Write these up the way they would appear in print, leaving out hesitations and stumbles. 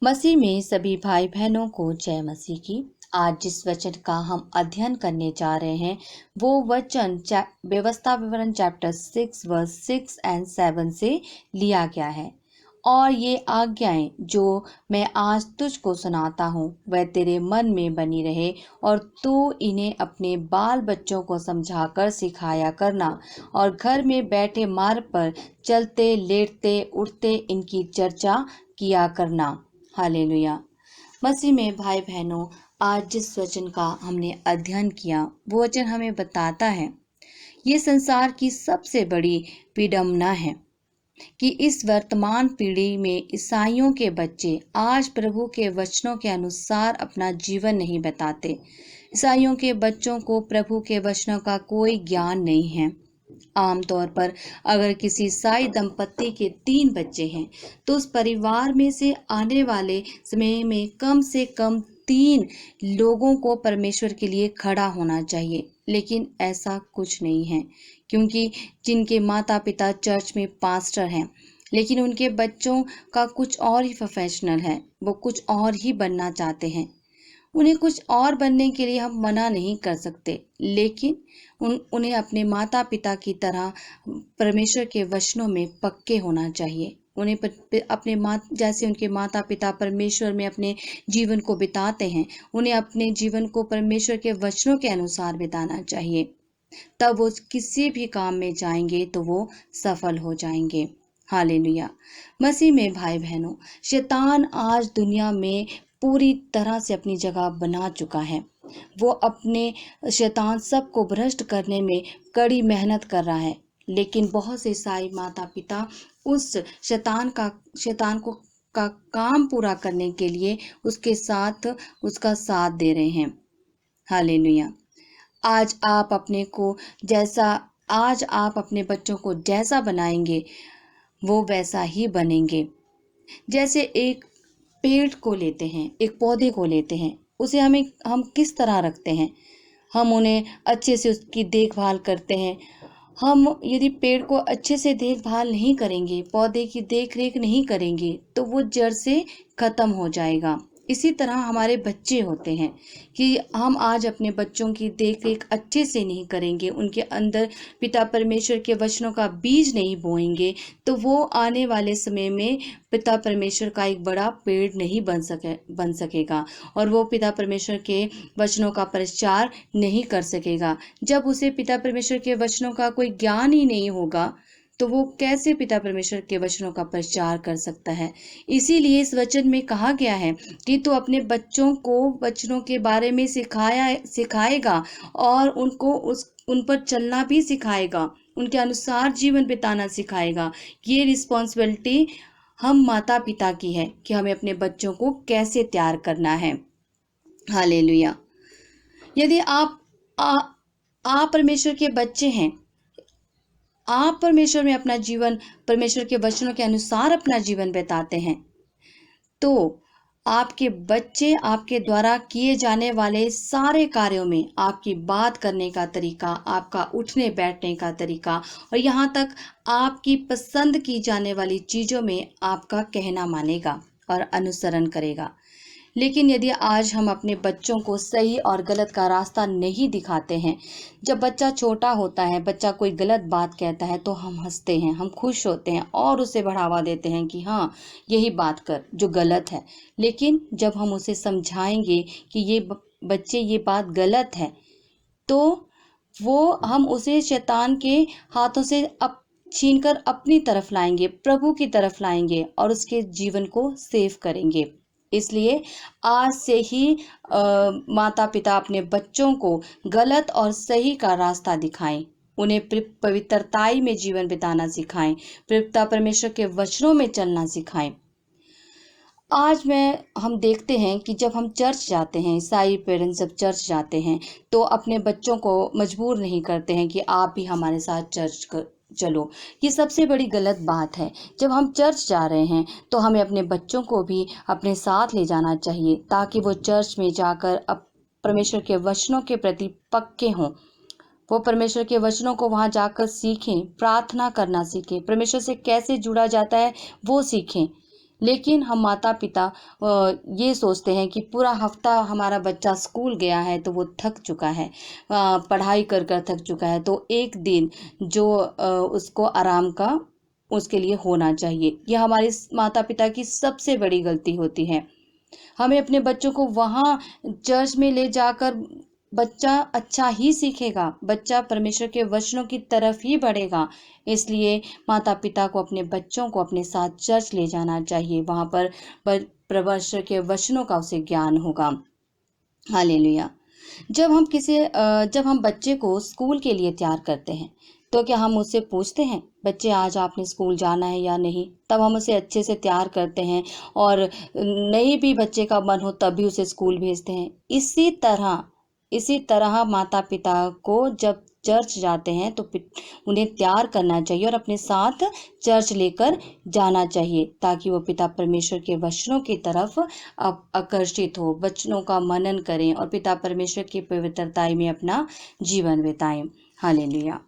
मसीह में सभी भाई बहनों को जय मसीह की। आज जिस वचन का हम अध्ययन करने जा रहे हैं वो वचन व्यवस्था विवरण चैप्टर 6 वर्स 6 एंड 7 से लिया गया है। और ये आज्ञाएं जो मैं आज तुझको सुनाता हूँ वह तेरे मन में बनी रहे और तू इन्हें अपने बाल बच्चों को समझाकर सिखाया करना और घर में बैठे मार्ग पर चलते लेटते उठते इनकी चर्चा किया करना। हालेलुया। मसीह में भाई बहनों, आज जिस वचन का हमने अध्ययन किया वो वचन हमें बताता है ये संसार की सबसे बड़ी विडंबना है कि इस वर्तमान पीढ़ी में ईसाइयों के बच्चे आज प्रभु के वचनों के अनुसार अपना जीवन नहीं बताते। ईसाइयों के बच्चों को प्रभु के वचनों का कोई ज्ञान नहीं है। आमतौर पर अगर किसी ईसाई दंपत्ति के 3 बच्चे हैं तो उस परिवार में से आने वाले समय में कम से कम 3 लोगों को परमेश्वर के लिए खड़ा होना चाहिए। लेकिन ऐसा कुछ नहीं है, क्योंकि जिनके माता पिता चर्च में पास्टर हैं लेकिन उनके बच्चों का कुछ और ही प्रोफेशनल है, वो कुछ और ही बनना चाहते हैं। उन्हें कुछ और बनने के लिए हम मना नहीं कर सकते, लेकिन उन्हें अपने माता पिता की तरह परमेश्वर के वचनों में पक्के होना चाहिए। उन्हें अपने जैसे उनके माता पिता परमेश्वर में अपने जीवन को बिताते हैं, उन्हें अपने जीवन को परमेश्वर के वचनों के अनुसार बिताना चाहिए। तब वो किसी भी काम में जाएंगे तो वो सफल हो जाएंगे। हालेलुया। मसीह में भाई बहनों, शैतान आज दुनिया में पूरी तरह से अपनी जगह बना चुका है। वो अपने शैतान सबको भ्रष्ट करने में कड़ी मेहनत कर रहा है, लेकिन बहुत से ईसाई माता पिता उस शैतान को का काम पूरा करने के लिए उसका साथ दे रहे हैं। हालेलुया। आज आप अपने बच्चों को जैसा बनाएंगे वो वैसा ही बनेंगे। जैसे एक पेड़ को लेते हैं, एक पौधे को लेते हैं, उसे हम किस तरह रखते हैं? हम उन्हें अच्छे से उसकी देखभाल करते हैं। हम यदि पेड़ को अच्छे से देखभाल नहीं करेंगे, पौधे की देख रेख नहीं करेंगे तो वो जड़ से खत्म हो जाएगा। इसी तरह हमारे बच्चे होते हैं कि हम आज अपने बच्चों की देख रेख अच्छे से नहीं करेंगे, उनके अंदर पिता परमेश्वर के वचनों का बीज नहीं बोएंगे तो वो आने वाले समय में पिता परमेश्वर का एक बड़ा पेड़ नहीं बन सकेगा और वो पिता परमेश्वर के वचनों का प्रचार नहीं कर सकेगा। जब उसे पिता परमेश्वर के वचनों का कोई ज्ञान ही नहीं होगा तो वो कैसे पिता परमेश्वर के वचनों का प्रचार कर सकता है? इसीलिए इस वचन में कहा गया है कि तू अपने बच्चों को वचनों के बारे में सिखाएगा और उन पर चलना भी सिखाएगा, उनके अनुसार जीवन बिताना सिखाएगा। ये रिस्पॉन्सिबिलिटी हम माता पिता की है कि हमें अपने बच्चों को कैसे तैयार करना है। हालेलुया। यदि आप परमेश्वर के बच्चे हैं, आप परमेश्वर में अपना जीवन परमेश्वर के वचनों के अनुसार अपना जीवन बिताते हैं तो आपके बच्चे आपके द्वारा किए जाने वाले सारे कार्यों में आपकी बात करने का तरीका, आपका उठने बैठने का तरीका और यहाँ तक आपकी पसंद की जाने वाली चीज़ों में आपका कहना मानेगा और अनुसरण करेगा। लेकिन यदि आज हम अपने बच्चों को सही और गलत का रास्ता नहीं दिखाते हैं, जब बच्चा छोटा होता है, बच्चा कोई गलत बात कहता है तो हम हंसते हैं, हम खुश होते हैं और उसे बढ़ावा देते हैं कि हाँ यही बात कर जो गलत है। लेकिन जब हम उसे समझाएंगे कि ये बच्चे ये बात गलत है तो हम उसे शैतान के हाथों से छीनकर अपनी तरफ लाएंगे, प्रभु की तरफ लाएंगे और उसके जीवन को सेव करेंगे। इसलिए आज से ही माता पिता अपने बच्चों को गलत और सही का रास्ता दिखाएं, उन्हें पवित्रताई में जीवन बिताना सिखाएं, पिता परमेश्वर के वचनों में चलना सिखाएं। आज हम देखते हैं कि जब हम चर्च जाते हैं, ईसाई पेरेंट्स जब चर्च जाते हैं तो अपने बच्चों को मजबूर नहीं करते हैं कि आप भी हमारे साथ चलो। ये सबसे बड़ी गलत बात है। जब हम चर्च जा रहे हैं तो हमें अपने बच्चों को भी अपने साथ ले जाना चाहिए ताकि वो चर्च में जाकर परमेश्वर के वचनों के प्रति पक्के हों। वो परमेश्वर के वचनों को वहाँ जाकर सीखें, प्रार्थना करना सीखें, परमेश्वर से कैसे जुड़ा जाता है वो सीखें। लेकिन हम माता पिता ये सोचते हैं कि पूरा हफ्ता हमारा बच्चा स्कूल गया है तो वो थक चुका है, पढ़ाई कर कर थक चुका है, तो एक दिन जो उसको आराम का उसके लिए होना चाहिए। यह हमारे माता पिता की सबसे बड़ी गलती होती है। हमें अपने बच्चों को वहाँ चर्च में ले जाकर बच्चा अच्छा ही सीखेगा, बच्चा परमेश्वर के वचनों की तरफ ही बढ़ेगा। इसलिए माता पिता को अपने बच्चों को अपने साथ चर्च ले जाना चाहिए। वहाँ पर परमेश्वर के वचनों का उसे ज्ञान होगा। हालेलुया। जब हम बच्चे को स्कूल के लिए तैयार करते हैं, तो क्या हम उससे पूछते हैं, बच्चे आज आपने स्कूल जाना है या नहीं? तब हम उसे अच्छे से तैयार करते हैं, और नहीं भी बच्चे का मन हो तब भी उसे स्कूल भेजते हैं। इसी तरह माता पिता को जब चर्च जाते हैं तो उन्हें तैयार करना चाहिए और अपने साथ चर्च लेकर जाना चाहिए, ताकि वो पिता परमेश्वर के वचनों की तरफ आकर्षित हो, वचनों का मनन करें और पिता परमेश्वर की पवित्रताई में अपना जीवन बिताएं। हालेलुया।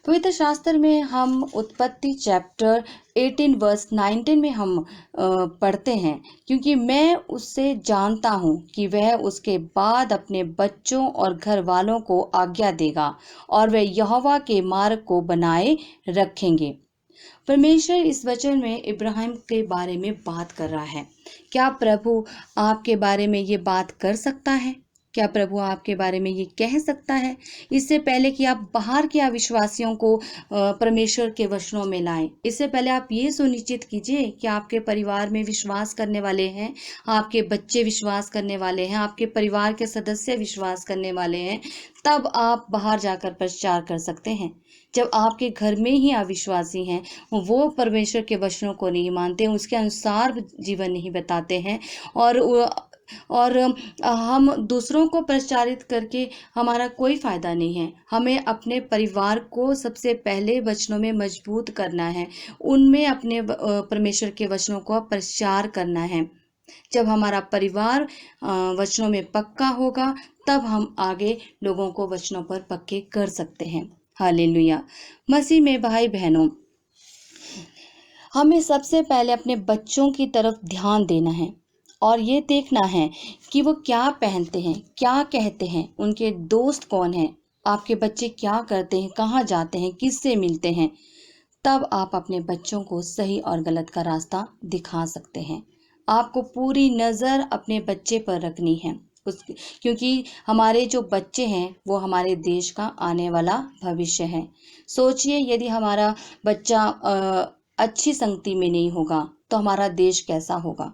पवित्र शास्त्र में हम उत्पत्ति चैप्टर 18 वर्स 19 में हम पढ़ते हैं, क्योंकि मैं उससे जानता हूँ कि वह उसके बाद अपने बच्चों और घर वालों को आज्ञा देगा और वे यहोवा के मार्ग को बनाए रखेंगे। परमेश्वर इस वचन में इब्राहिम के बारे में बात कर रहा है। क्या प्रभु आपके बारे में ये बात कर सकता है? क्या प्रभु आपके बारे में ये कह सकता है? इससे पहले कि आप बाहर के अविश्वासियों को परमेश्वर के वचनों में लाएं, इससे पहले आप ये सुनिश्चित कीजिए कि आपके परिवार में विश्वास करने वाले हैं, आपके बच्चे विश्वास करने वाले हैं, आपके परिवार के सदस्य विश्वास करने वाले हैं। तब आप बाहर जाकर प्रचार कर सकते हैं। जब आपके घर में ही अविश्वासी हैं, वो परमेश्वर के वचनों को नहीं मानते, उसके अनुसार जीवन नहीं बताते हैं, और हम दूसरों को प्रचारित करके हमारा कोई फायदा नहीं है। हमें अपने परिवार को सबसे पहले वचनों में मजबूत करना है, उनमें अपने परमेश्वर के वचनों को प्रचार करना है। जब हमारा परिवार वचनों में पक्का होगा, तब हम आगे लोगों को वचनों पर पक्के कर सकते हैं। हालेलुया। मसीह में भाई बहनों, हमें सबसे पहले अपने बच्चों की तरफ ध्यान देना है और ये देखना है कि वो क्या पहनते हैं, क्या कहते हैं, उनके दोस्त कौन हैं, आपके बच्चे क्या करते हैं, कहाँ जाते हैं, किससे मिलते हैं। तब आप अपने बच्चों को सही और गलत का रास्ता दिखा सकते हैं। आपको पूरी नज़र अपने बच्चे पर रखनी है, क्योंकि हमारे जो बच्चे हैं वो हमारे देश का आने वाला भविष्य है। सोचिए, यदि हमारा बच्चा अच्छी संगति में नहीं होगा तो हमारा देश कैसा होगा।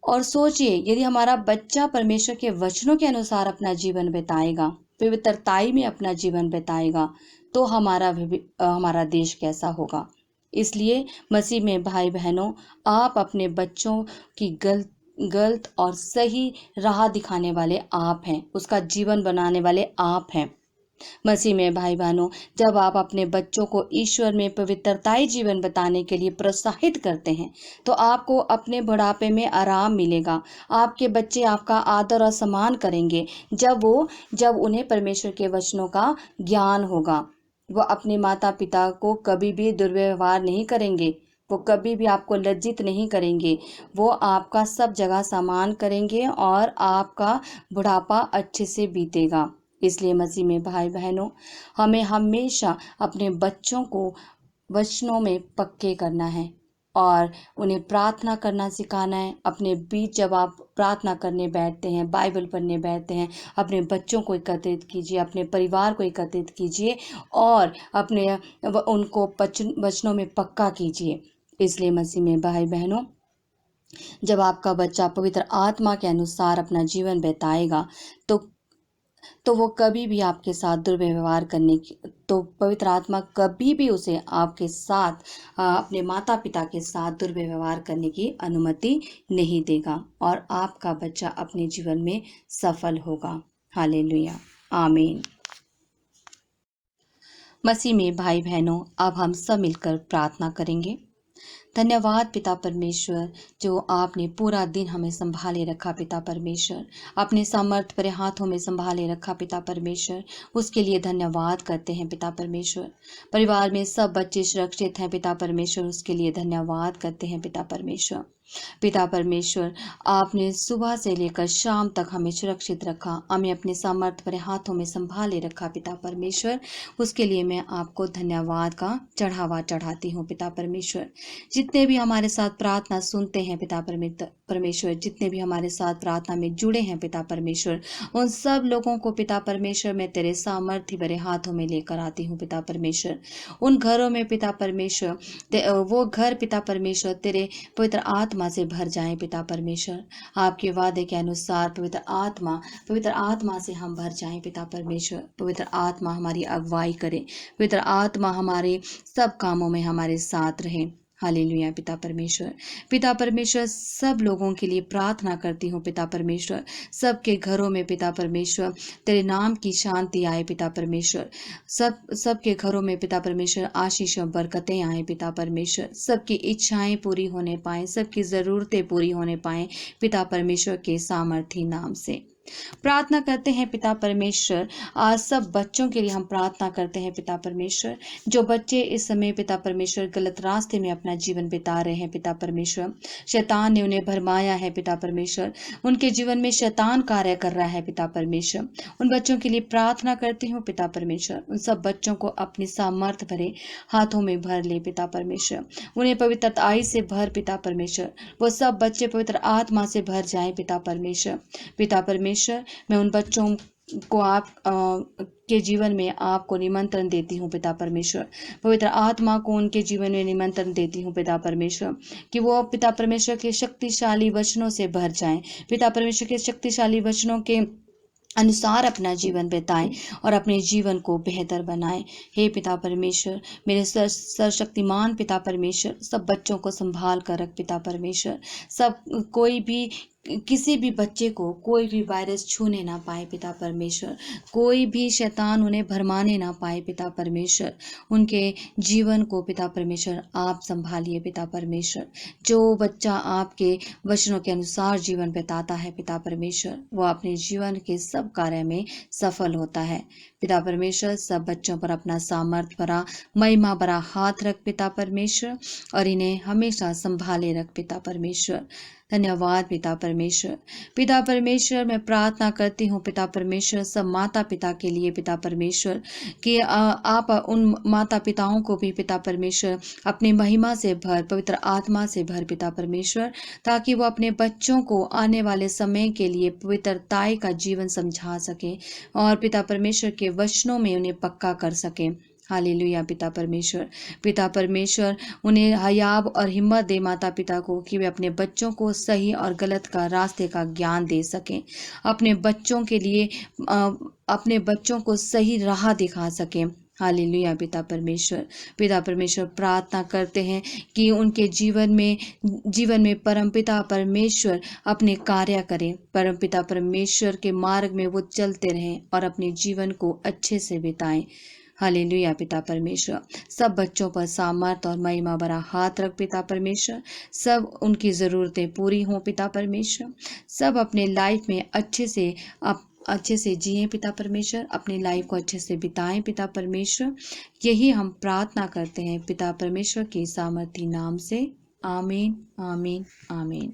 और सोचिए, यदि हमारा बच्चा परमेश्वर के वचनों के अनुसार अपना जीवन बिताएगा, पवित्रताई में अपना जीवन बिताएगा, तो हमारा देश कैसा होगा। इसलिए मसीह में भाई बहनों, आप अपने बच्चों की गलत और सही राह दिखाने वाले आप हैं, उसका जीवन बनाने वाले आप हैं। मसीह में भाई बहनों, जब आप अपने बच्चों को ईश्वर में पवित्रताई जीवन बताने के लिए प्रोत्साहित करते हैं, तो आपको अपने बुढ़ापे में आराम मिलेगा। आपके बच्चे आपका आदर और सम्मान करेंगे जब उन्हें परमेश्वर के वचनों का ज्ञान होगा। वो अपने माता पिता को कभी भी दुर्व्यवहार नहीं करेंगे, वो कभी भी आपको लज्जित नहीं करेंगे, वो आपका सब जगह सम्मान करेंगे और आपका बुढ़ापा अच्छे से बीतेगा। इसलिए मसीह में भाई बहनों, हमें हमेशा अपने बच्चों को वचनों में पक्के करना है और उन्हें प्रार्थना करना सिखाना है। अपने बीच जब आप प्रार्थना करने बैठते हैं, बाइबल पढ़ने बैठते हैं, अपने बच्चों को एकत्रित कीजिए, अपने परिवार को एकत्रित कीजिए और उनको वचनों में पक्का कीजिए। इसलिए मसीह में भाई बहनों, जब आपका बच्चा पवित्र आत्मा के अनुसार अपना जीवन बिताएगा, तो वो कभी भी आपके साथ दुर्व्यवहार तो पवित्र आत्मा कभी भी उसे आपके साथ, अपने माता पिता के साथ दुर्व्यवहार करने की अनुमति नहीं देगा और आपका बच्चा अपने जीवन में सफल होगा। हालेलुया, आमीन। मसीह में भाई बहनों, अब हम सब मिलकर प्रार्थना करेंगे। धन्यवाद पिता परमेश्वर, जो आपने पूरा दिन हमें संभाले रखा पिता परमेश्वर, अपने सामर्थ भरे हाथों में संभाले रखा पिता परमेश्वर, उसके लिए धन्यवाद करते हैं पिता परमेश्वर। परिवार में सब बच्चे सुरक्षित हैं पिता परमेश्वर, उसके लिए धन्यवाद करते हैं पिता परमेश्वर। पिता परमेश्वर, आपने सुबह से लेकर शाम तक हमें सुरक्षित रखा, हमें अपने सामर्थ भरे हाथों में संभाले रखा पिता परमेश्वर, उसके लिए मैं आपको धन्यवाद का चढ़ावा चढ़ाती हूँ पिता परमेश्वर। जितने भी हमारे साथ प्रार्थना सुनते हैं पिता परमेश्वर, जितने भी हमारे साथ प्रार्थना में जुड़े हैं पिता परमेश्वर, उन सब लोगों को पिता परमेश्वर मैं तेरे सामर्थ्य भरे हाथों में लेकर आती हूँ पिता परमेश्वर। उन घरों में पिता परमेश्वर, वो घर पिता परमेश्वर तेरे पवित्र आत्मा से भर जाएं पिता परमेश्वर। आपके वादे के अनुसार पवित्र आत्मा से हम भर जाएं पिता परमेश्वर। पवित्र आत्मा हमारी अगुवाई करे, पवित्र आत्मा हमारे सब कामों में हमारे साथ रहे। हालेलुया पिता परमेश्वर। पिता परमेश्वर, सब लोगों के लिए प्रार्थना करती हूँ पिता परमेश्वर, सबके घरों में पिता परमेश्वर तेरे नाम की शांति आए पिता परमेश्वर। सबके घरों में पिता परमेश्वर आशीष और बरकतें आए पिता परमेश्वर। सबकी इच्छाएं पूरी होने पाए, सबकी ज़रूरतें पूरी होने पाए पिता परमेश्वर के सामर्थी नाम से प्रार्थना करते हैं पिता परमेश्वर। आज सब बच्चों के लिए हम प्रार्थना करते हैं पिता परमेश्वर, जो बच्चे इस समय पिता परमेश्वर गलत रास्ते में अपना जीवन बिता रहे हैं पिता परमेश्वर। शैतान ने उन्हें भरमाया है पिता परमेश्वर, उनके जीवन में शैतान कार्य कर रहा है पिता परमेश्वर। उन बच्चों के लिए प्रार्थना करती हूँ पिता परमेश्वर, उन सब बच्चों को अपनी सामर्थ भरे हाथों में भर ले पिता परमेश्वर, उन्हें पवित्रताई से भर पिता परमेश्वर। वो सब बच्चे पवित्र आत्मा से भर जाएं पिता परमेश्वर। पिता परमेश्वर, मैं उन बच्चों को आप के जीवन में आपको निमंत्रण देती हूँ पिता परमेश्वर। पवित्र आत्मा को उनके जीवन में निमंत्रण देती हूँ पिता परमेश्वर, कि वो पिता परमेश्वर के शक्तिशाली वचनों से भर जाएं, पिता परमेश्वर के शक्तिशाली वचनों के अनुसार अपना जीवन बिताएं और अपने जीवन को बेहतर बनाएं। हे पिता परमेश्वर, मेरे सर्वशक्तिमान पिता परमेश्वर, सब बच्चों को संभाल कर रख पिता परमेश्वर। सब किसी भी बच्चे को कोई भी वायरस छूने ना पाए पिता परमेश्वर, कोई भी शैतान उन्हें भरमाने ना पाए पिता परमेश्वर। उनके जीवन को पिता परमेश्वर आप संभालिए पिता परमेश्वर। जो बच्चा आपके वचनों के अनुसार जीवन बिताता है पिता परमेश्वर, वो अपने जीवन के सब कार्य में सफल होता है पिता परमेश्वर। सब बच्चों पर अपना सामर्थ भरा महिमा भरा हाथ रख पिता परमेश्वर, और इन्हें हमेशा संभाले रख पिता परमेश्वर। धन्यवाद पिता परमेश्वर। पिता परमेश्वर, मैं प्रार्थना करती हूँ पिता परमेश्वर सब माता पिता के लिए पिता परमेश्वर, कि आप उन माता पिताओं को भी पिता परमेश्वर अपनी महिमा से भर, पवित्र आत्मा से भर पिता परमेश्वर, ताकि वो अपने बच्चों को आने वाले समय के लिए पवित्रताई का जीवन समझा सके और पिता परमेश्वर के वचनों में उन्हें पक्का कर सके। हालेलुया पिता परमेश्वर। पिता परमेश्वर, उन्हें हयाब और हिम्मत दे माता पिता को, कि वे अपने बच्चों को सही और गलत का रास्ते का ज्ञान दे सकें, अपने बच्चों के लिए अपने बच्चों को सही राह दिखा सकें। हालेलुया पिता परमेश्वर। पिता परमेश्वर, प्रार्थना करते हैं कि उनके जीवन में परमपिता परमेश्वर अपने कार्य करें, परमपिता परमेश्वर के मार्ग में वो चलते रहें और अपने जीवन को अच्छे से बिताएं। हालेलुया पिता परमेश्वर। सब बच्चों पर सामर्थ और महिमा भरा हाथ रख पिता परमेश्वर, सब उनकी ज़रूरतें पूरी हों पिता परमेश्वर, सब अपने लाइफ में अच्छे से जिए पिता परमेश्वर, अपनी लाइफ को अच्छे से बिताएं पिता परमेश्वर। यही हम प्रार्थना करते हैं पिता परमेश्वर के सामर्थी नाम से। आमीन आमीन आमीन।